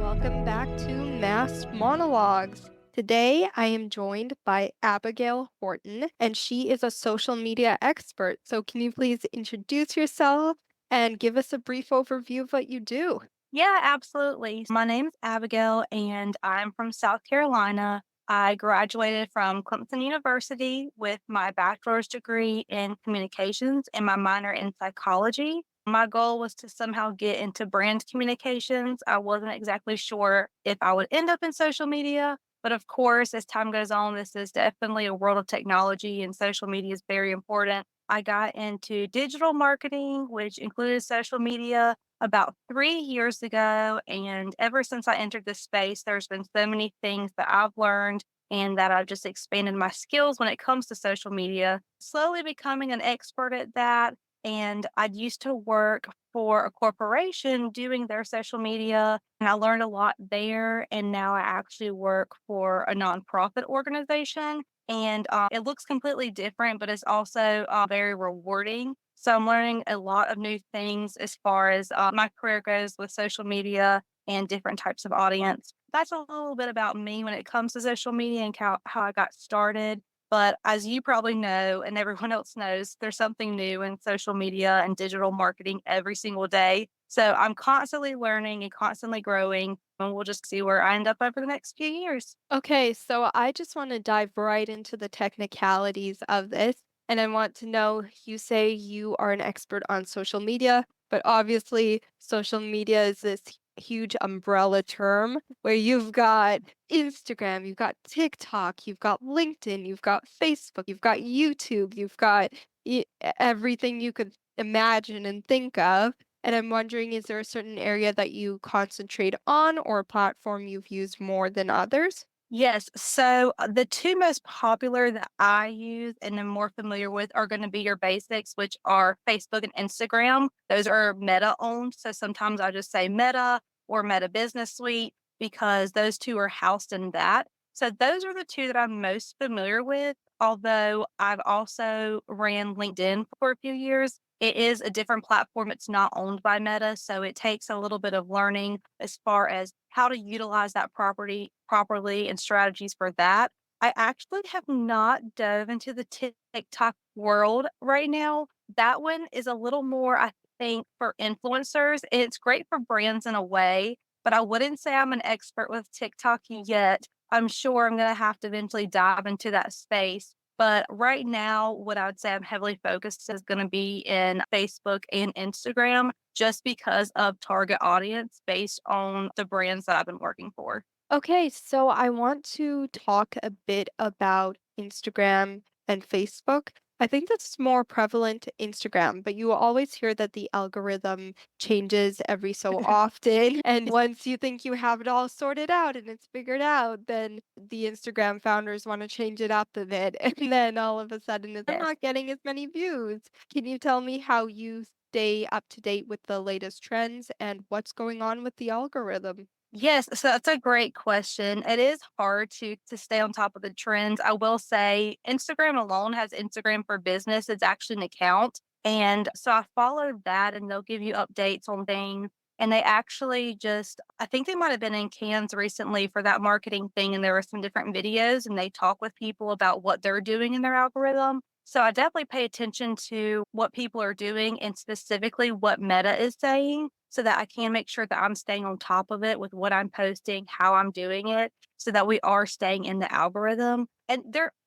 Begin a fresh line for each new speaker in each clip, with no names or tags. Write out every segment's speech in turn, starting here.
welcome back to Mass Monologues. Today, I am joined by Abigail Horton, and she is a social media expert. So, can you please introduce yourself and give us a brief overview of what you do?
Yeah, absolutely. My name's Abigail, and I'm from South Carolina. I graduated from Clemson University with my bachelor's degree in communications and my minor in psychology. My goal was to somehow get into brand communications. I wasn't exactly sure if I would end up in social media, but of course, as time goes on, this is definitely a world of technology, and social media is very important. I got into digital marketing, which included social media about 3 years ago, and ever since I entered this space, there's been so many things that I've learned and that I've just expanded my skills when it comes to social media, slowly becoming an expert at that. And I used to work for a corporation doing their social media, and I learned a lot there. And now I actually work for a nonprofit organization, and it looks completely different, but it's also very rewarding. So I'm learning a lot of new things as far as my career goes with social media and different types of audience. That's a little bit about me when it comes to social media and how I got started. But as you probably know, and everyone else knows, there's something new in social media and digital marketing every single day. So I'm constantly learning and constantly growing, and we'll just see where I end up over the next few years.
Okay, so I just want to dive right into the technicalities of this. And I want to know you say you are an expert on social media, but obviously, social media is this huge umbrella term where you've got Instagram, you've got TikTok, you've got LinkedIn, you've got Facebook, you've got YouTube, you've got everything you could imagine and think of. And I'm wondering, is there a certain area that you concentrate on or a platform you've used more than others?
Yes. So the two most popular that I use and am more familiar with are going to be your basics, which are Facebook and Instagram. Those are Meta owned. So sometimes I just say Meta or Meta Business Suite because those two are housed in that. So those are the two that I'm most familiar with. Although I've also ran LinkedIn for a few years. It is a different platform. It's not owned by Meta. So it takes a little bit of learning as far as how to utilize that property properly and strategies for that. I actually have not dove into the TikTok world right now. That one is a little more, I think, for influencers. It's great for brands in a way, but I wouldn't say I'm an expert with TikTok yet. I'm sure I'm going to have to eventually dive into that space. But right now, what I would say I'm heavily focused is going to be in Facebook and Instagram just because of target audience based on the brands that I've been working for.
Okay, so I want to talk a bit about Instagram and Facebook. I think that's more prevalent to Instagram, but you will always hear that the algorithm changes every so often. And once you think you have it all sorted out and it's figured out, then the Instagram founders want to change it up a bit. And then all of a sudden, I'm
Yes.
not getting as many views. Can you tell me how you stay up to date with the latest trends and what's going on with the algorithm?
Yes, so that's a great question. It is hard to stay on top of the trends. I will say Instagram alone has Instagram for Business. It's actually an account. And so I followed that and they'll give you updates on things. And they actually just, I think they might have been in Cannes recently for that marketing thing. And there were some different videos and they talk with people about what they're doing in their algorithm. So I definitely pay attention to what people are doing and specifically what Meta is saying so that I can make sure that I'm staying on top of it with what I'm posting, how I'm doing it, so that we are staying in the algorithm. And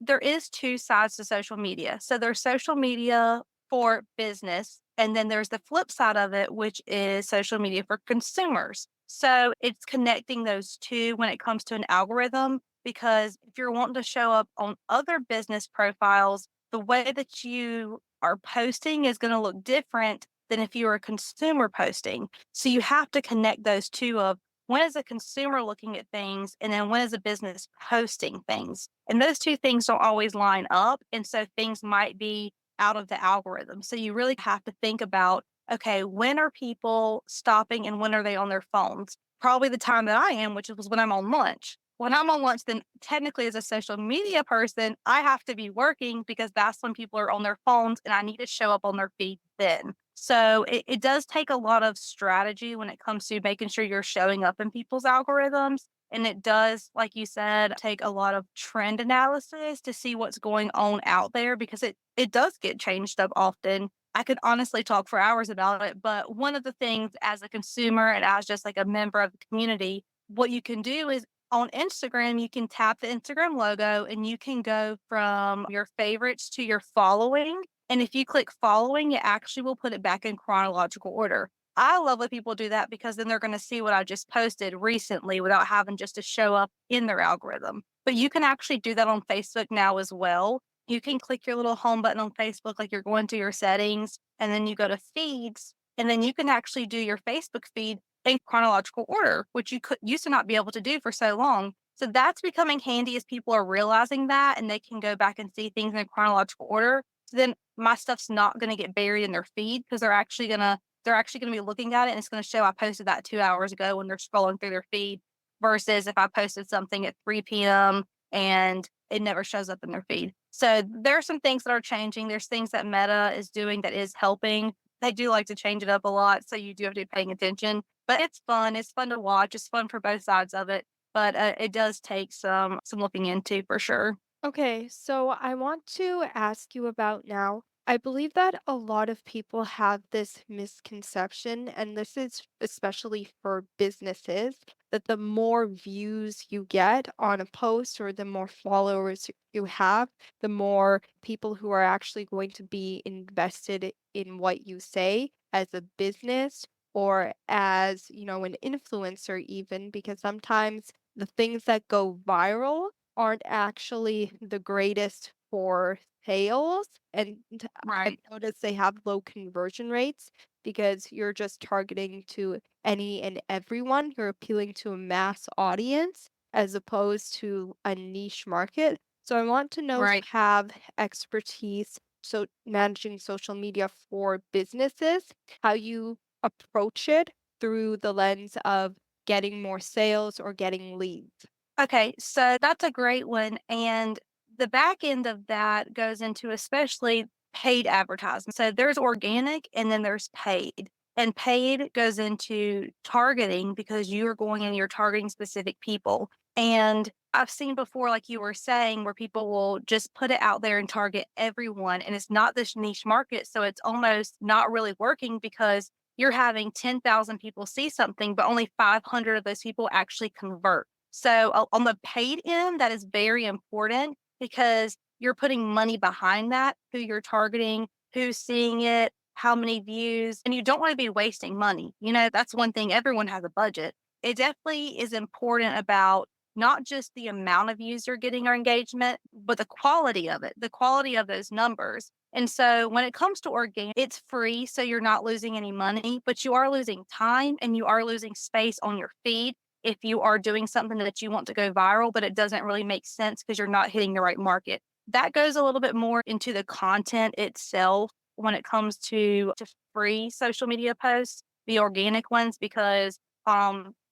there is two sides to social media. So there's social media for business, and then there's the flip side of it, which is social media for consumers. So it's connecting those two when it comes to an algorithm, because if you're wanting to show up on other business profiles, the way that you are posting is going to look different than if you were a consumer posting. So you have to connect those two of when is a consumer looking at things and then when is a business posting things. And those two things don't always line up. And so things might be out of the algorithm. So you really have to think about, okay, when are people stopping and when are they on their phones? Probably the time that I am, which was when I'm on lunch. When I'm on lunch, then technically as a social media person, I have to be working because that's when people are on their phones and I need to show up on their feed then. So it does take a lot of strategy when it comes to making sure you're showing up in people's algorithms. And it does, like you said, take a lot of trend analysis to see what's going on out there because it does get changed up often. I could honestly talk for hours about it, but one of the things as a consumer and as just like a member of the community, what you can do is on Instagram, you can tap the Instagram logo and you can go from your favorites to your following. And if you click following, it actually will put it back in chronological order. I love when people do that because then they're going to see what I just posted recently without having just to show up in their algorithm. But you can actually do that on Facebook now as well. You can click your little home button on Facebook, like you're going to your settings, and then you go to feeds, and then you can actually do your Facebook feed in chronological order, which you could used to not be able to do for so long. So that's becoming handy as people are realizing that and they can go back and see things in chronological order. So then my stuff's not going to get buried in their feed because they're actually gonna be looking at it and it's gonna show I posted that 2 hours ago when they're scrolling through their feed versus if I posted something at 3 PM and it never shows up in their feed. So there are some things that are changing. There's things that Meta is doing that is helping. They do like to change it up a lot, so you do have to be paying attention. But it's fun. It's fun to watch. It's fun for both sides of it. But it does take some looking into for sure.
Okay, so I want to ask you about now. I believe that a lot of people have this misconception, and this is especially for businesses, that the more views you get on a post or the more followers you have, the more people who are actually going to be invested in what you say as a business or as, an influencer even, because sometimes the things that go viral aren't actually the greatest for sales, and I've
Right.
noticed they have low conversion rates because you're just targeting to any and everyone. You're appealing to a mass audience as opposed to a niche market. So I want to know if
Right.
you have expertise so managing social media for businesses, how you approach it through the lens of getting more sales or getting leads.
Okay, so that's a great one. And the back end of that goes into especially paid advertising. So there's organic and then there's paid. And paid goes into targeting because you are going and you're targeting specific people. And I've seen before, like you were saying, where people will just put it out there and target everyone. And it's not this niche market. So it's almost not really working because you're having 10,000 people see something, but only 500 of those people actually convert. So on the paid end, that is very important because you're putting money behind that, who you're targeting, who's seeing it, how many views, and you don't want to be wasting money. That's one thing. Everyone has a budget. It definitely is important about not just the amount of views you're getting or engagement, but the quality of it, the quality of those numbers. And so when it comes to organic, it's free. So you're not losing any money, but you are losing time and you are losing space on your feed if you are doing something that you want to go viral, but it doesn't really make sense because you're not hitting the right market. That goes a little bit more into the content itself when it comes to free social media posts, the organic ones, because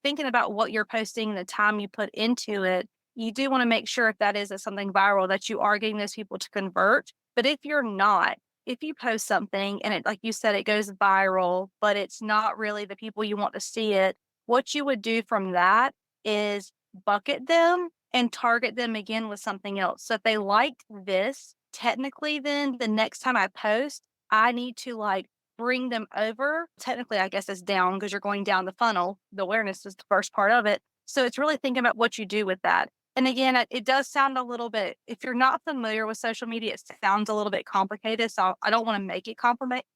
thinking about what you're posting and the time you put into it, you do want to make sure if that is something viral that you are getting those people to convert. But if you're not, if you post something and it, like you said, it goes viral, but it's not really the people you want to see it, what you would do from that is bucket them and target them again with something else. So if they liked this, technically then the next time I post, I need to like bring them over. Technically, I guess it's down because you're going down the funnel. The awareness is the first part of it. So it's really thinking about what you do with that. And again, it does sound a little bit, if you're not familiar with social media, it sounds a little bit complicated. So I don't want to make it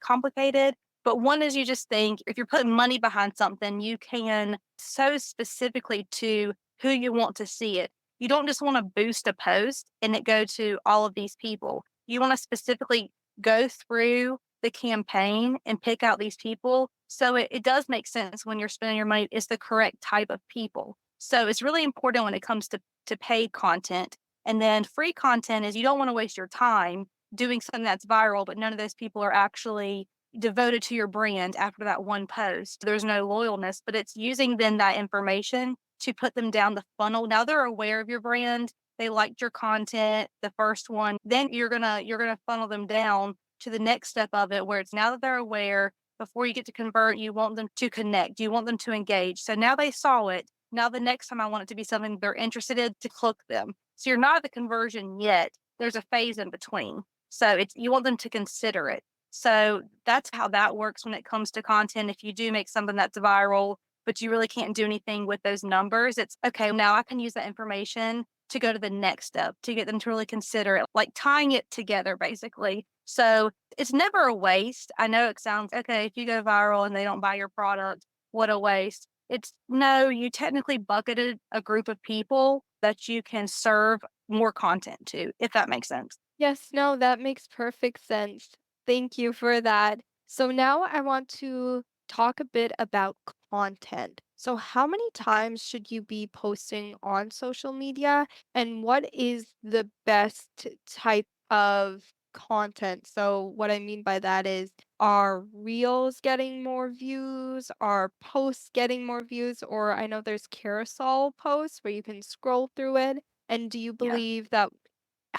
complicated. But one is you just think if you're putting money behind something, you can so specifically to who you want to see it. You don't just want to boost a post and it go to all of these people. You want to specifically go through the campaign and pick out these people. So it does make sense when you're spending your money, it's the correct type of people. So it's really important when it comes to paid content. And then free content is you don't want to waste your time doing something that's viral, but none of those people are actually devoted to your brand after that one post. There's no loyalness, but it's using then that information to put them down the funnel. Now they're aware of your brand. They liked your content, the first one. Then you're gonna funnel them down to the next step of it where it's now that they're aware, before you get to convert, you want them to connect, you want them to engage. So now they saw it. Now the next time I want it to be something they're interested in to hook them. So you're not at the conversion yet. There's a phase in between. So it's you want them to consider it. So that's how that works when it comes to content. If you do make something that's viral, but you really can't do anything with those numbers, it's okay. Now I can use that information to go to the next step to get them to really consider it, like tying it together basically. So it's never a waste. I know it sounds okay if you go viral and they don't buy your product, what a waste. It's no, you technically bucketed a group of people that you can serve more content to, if that makes sense.
Yes, no, that makes perfect sense. Thank you for that. So now I want to talk a bit about content. So how many times should you be posting on social media and what is the best type of content? So what I mean by that is, are reels getting more views? Are posts getting more views? Or I know there's carousel posts where you can scroll through it. And do you
Yeah.
believe that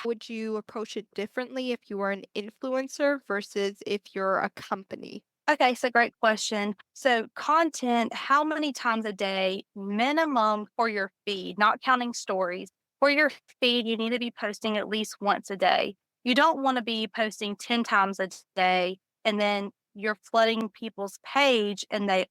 would you approach it differently if you were an influencer versus if you're a company?
Okay, so great question. So, content, how many times a day minimum for your feed, not counting stories? For your feed, you need to be posting at least once a day. You don't want to be posting 10 times a day and then you're flooding people's page and they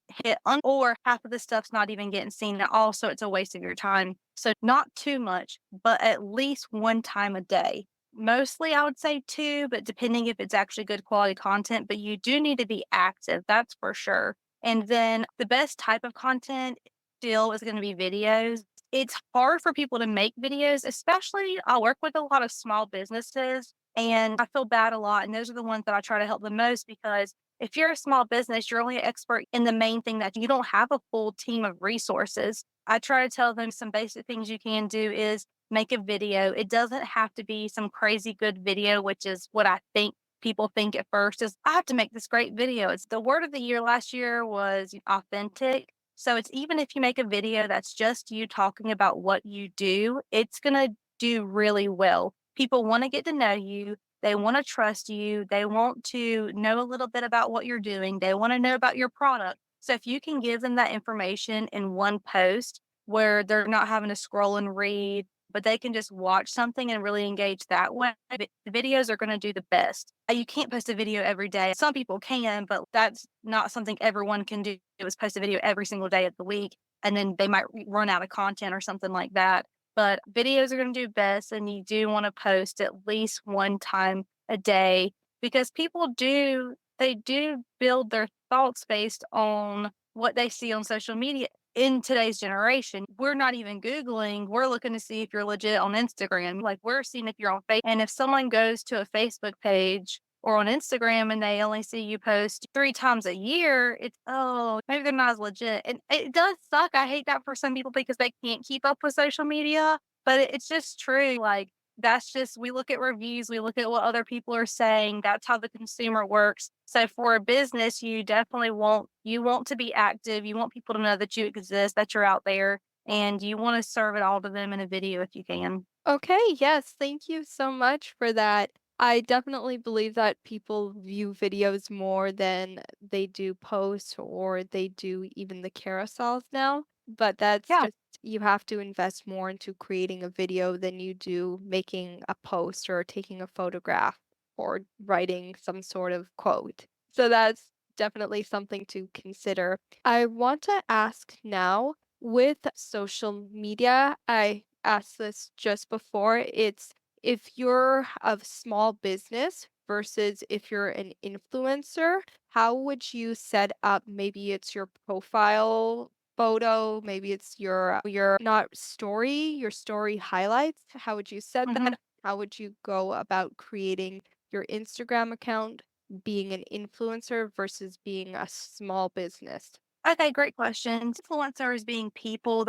or half of the stuff's not even getting seen at all. So, it's a waste of your time. So, not too much, but at least one time a day. Mostly, I would say 2, but depending if it's actually good quality content, but you do need to be active, that's for sure. And then the best type of content still is gonna be videos. It's hard for people to make videos, especially I work with a lot of small businesses, and I feel bad a lot, and those are the ones that I try to help the most because if you're a small business, you're only an expert in the main thing that you don't have a full team of resources. I try to tell them some basic things you can do is make a video. It doesn't have to be some crazy good video, which is what I think people think at first is I have to make this great video. It's the word of the year last year was authentic. So it's even if you make a video that's just you talking about what you do, it's going to do really well. People want to get to know you. They want to trust you. They want to know a little bit about what you're doing. They want to know about your product. So if you can give them that information in one post where they're not having to scroll and read, but they can just watch something and really engage that way. The videos are going to do the best. You can't post a video every day. Some people can, but that's not something everyone can do. Is post a video every single day of the week, and then they might run out of content or something like that. But videos are going to do best, and you do want to post at least one time a day because people do they do build their thoughts based on what they see on social media in today's generation, we're not even Googling. We're looking to see if you're legit on Instagram. Like we're seeing if you're on Facebook. And if someone goes to a Facebook page or on Instagram and they only see you post 3 times a year, it's, oh, maybe they're not as legit. And it does suck. I hate that for some people because they can't keep up with social media, but it's just true. Like, that's just we look at reviews, we look at what other people are saying. That's how the consumer works. So for a business, you definitely want to be active. You want people to know that you exist, that you're out there, and you want to serve it all to them in a video if you can.
Okay, yes, thank you so much for that. I definitely believe that people view videos more than they do posts or they do even the carousels now. But that's
Yeah.
just, you have to invest more into creating a video than you do making a post or taking a photograph or writing some sort of quote. So that's definitely something to consider. I want to ask now, with social media, I asked this just before. It's if you're a small business versus if you're an influencer, how would you set up, maybe it's your profile photo, maybe it's your not story, your story highlights. How would you set
hmm
that? How would you go about creating your Instagram account, being an influencer versus being a small business?
Okay, great questions. Influencers being people,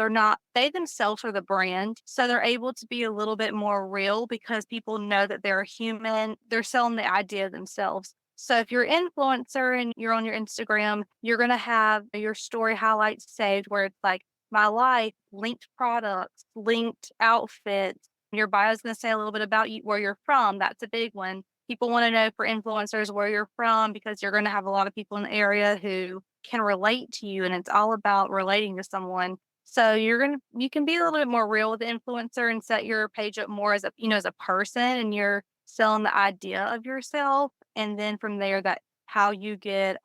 they themselves are the brand. So they're able to be a little bit more real because people know that they're a human. They're selling the idea themselves. So if you're an influencer and you're on your Instagram, you're going to have your story highlights saved where it's like my life, linked products, linked outfits. Your bio is going to say a little bit about you, where you're from. That's a big one. People want to know for influencers where you're from because you're going to have a lot of people in the area who can relate to you, and it's all about relating to someone. So you can be a little bit more real with the influencer and set your page up more as a as a person, and you're selling the idea of yourself, and then from there that how you get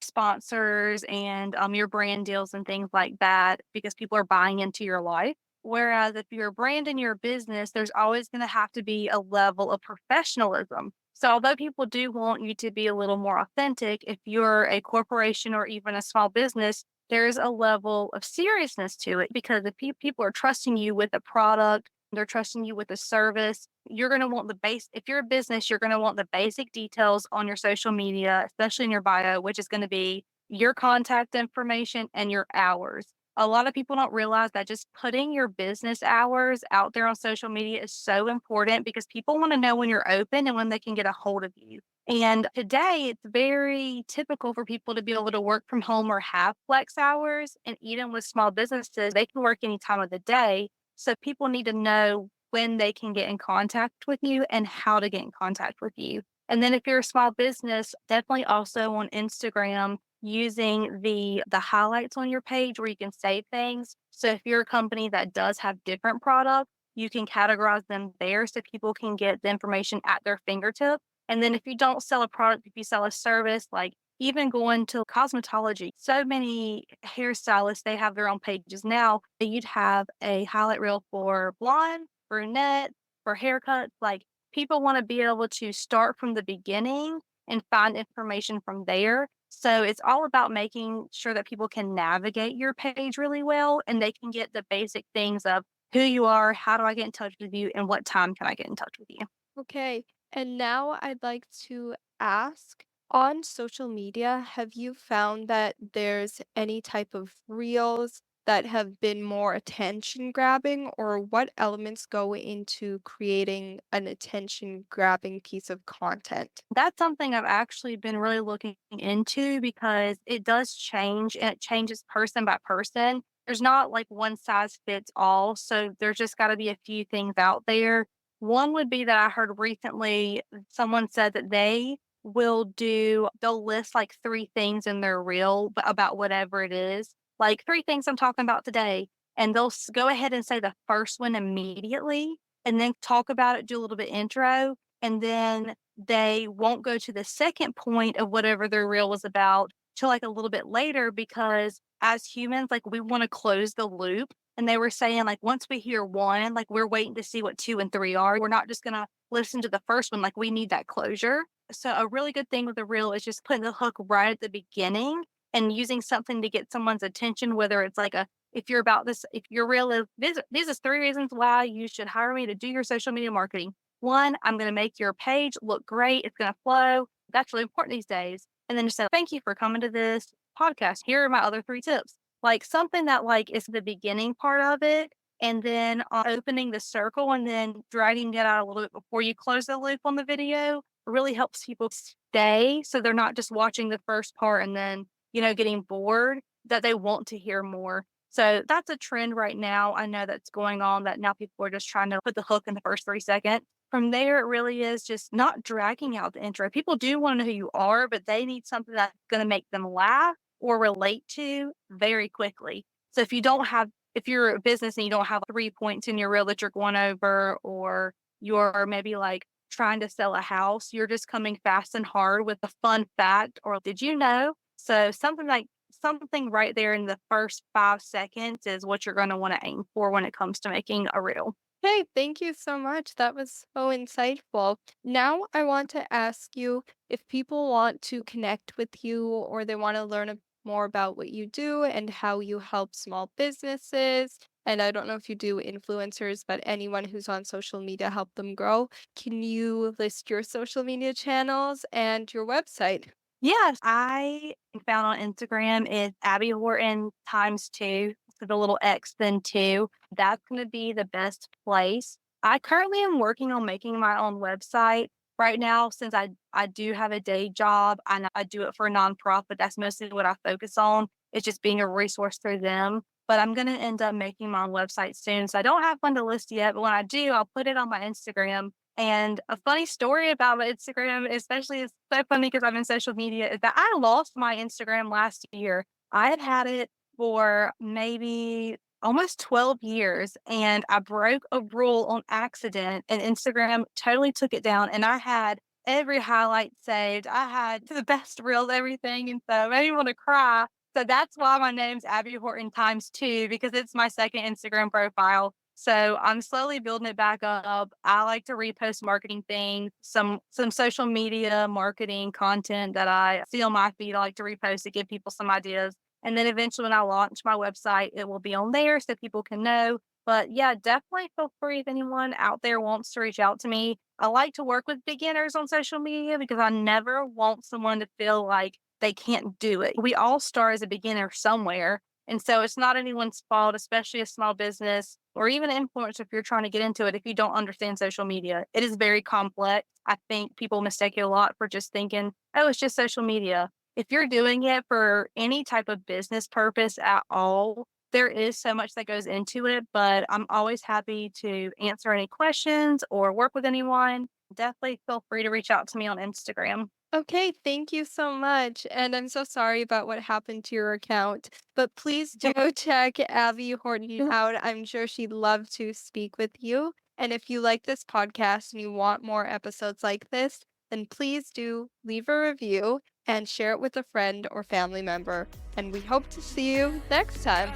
sponsors and your brand deals and things like that because people are buying into your life. Whereas if you're a brand in your business, there's always going to have to be a level of professionalism. So, although people do want you to be a little more authentic, if you're a corporation or even a small business, there's a level of seriousness to it because if people are trusting you with a product, they're trusting you with a service, you're going to want the base. If you're a business, you're going to want the basic details on your social media, especially in your bio, which is going to be your contact information and your hours. A lot of people don't realize that just putting your business hours out there on social media is so important because people want to know when you're open and when they can get a hold of you. And today, it's very typical for people to be able to work from home or have flex hours. And even with small businesses, they can work any time of the day. So people need to know when they can get in contact with you and how to get in contact with you. And then if you're a small business, definitely also on Instagram using the highlights on your page where you can save things. So if you're a company that does have different products, you can categorize them there so people can get the information at their fingertips. And then if you don't sell a product, if you sell a service, like even going to cosmetology, so many hairstylists, they have their own pages now. You'd have a highlight reel for blonde, brunette, for haircuts. Like people want to be able to start from the beginning and find information from there. So it's all about making sure that people can navigate your page really well and they can get the basic things of who you are, how do I get in touch with you, and what time can I get in touch with you.
Okay. And now I'd like to ask, on social media, have you found that there's any type of reels that have been more attention grabbing, or what elements go into creating an attention grabbing piece of content?
That's something I've actually been really looking into because it does change and it changes person by person. There's not like one size fits all. So there's just got to be a few things out there. One would be that I heard recently someone said that they'll list like three things in their reel about whatever it is, like three things I'm talking about today. And they'll go ahead and say the first one immediately and then talk about it, do a little bit intro. And then they won't go to the second point of whatever their reel was about till like a little bit later because as humans, like we want to close the loop. And they were saying, like, once we hear one, like we're waiting to see what two and three are. We're not just gonna listen to the first one, like we need that closure. So a really good thing with a reel is just putting the hook right at the beginning and using something to get someone's attention, whether it's like a if you're about this, if your reel is these is three reasons why you should hire me to do your social media marketing. One, I'm going to make your page look great. It's going to flow. That's really important these days. And then just say, thank you for coming to this podcast. Here are my other three tips. Like something that like is the beginning part of it. And then opening the circle and then dragging it out a little bit before you close the loop on the video really helps people stay. So they're not just watching the first part and then, getting bored, that they want to hear more. So that's a trend right now. I know that's going on that now people are just trying to put the hook in the first 3 seconds. From there, it really is just not dragging out the intro. People do want to know who you are, but they need something that's going to make them laugh or relate to very quickly. So if you're a business and you don't have 3 points in your reel that you're going over, or you're maybe like trying to sell a house, you're just coming fast and hard with a fun fact or did you know? So something right there in the first 5 seconds is what you're going to want to aim for when it comes to making a reel.
Hey, thank you so much. That was so insightful. Now, I want to ask you, if people want to connect with you or they want to learn more about what you do and how you help small businesses. And I don't know if you do influencers, but anyone who's on social media, help them grow. Can you list your social media channels and your website?
Yes, I am found on Instagram is Abby Horton times two, so the little X then two. That's going to be the best place. I currently am working on making my own website right now since I do have a day job and I do it for a nonprofit. That's mostly what I focus on. It's just being a resource through them. But I'm going to end up making my own website soon. So I don't have one to list yet, but when I do, I'll put it on my Instagram And a funny story about my Instagram, especially it's so funny because I'm in social media, is that I lost my Instagram last year. I had it for maybe almost 12 years and I broke a rule on accident and Instagram totally took it down and I had every highlight saved. I had the best reels, everything. And so it made me want to cry. So that's why my name's Abby Horton times two because it's my second Instagram profile. So I'm slowly building it back up. I like to repost marketing things, some social media marketing content that I see on my feed. I like to repost to give people some ideas. And then eventually when I launch my website, it will be on there so people can know. But yeah, definitely feel free if anyone out there wants to reach out to me. I like to work with beginners on social media because I never want someone to feel like they can't do it. We all start as a beginner somewhere. And so it's not anyone's fault, especially a small business or even an influencer if you're trying to get into it if you don't understand social media. It is very complex. I think people mistake it a lot for just thinking, oh, it's just social media. If you're doing it for any type of business purpose at all, there is so much that goes into it, but I'm always happy to answer any questions or work with anyone. Definitely feel free to reach out to me on Instagram.
Okay, thank you so much. And I'm so sorry about what happened to your account, but please do check Abby Horton out. I'm sure she'd love to speak with you. And if you like this podcast and you want more episodes like this, then please do leave a review and share it with a friend or family member. And we hope to see you next time.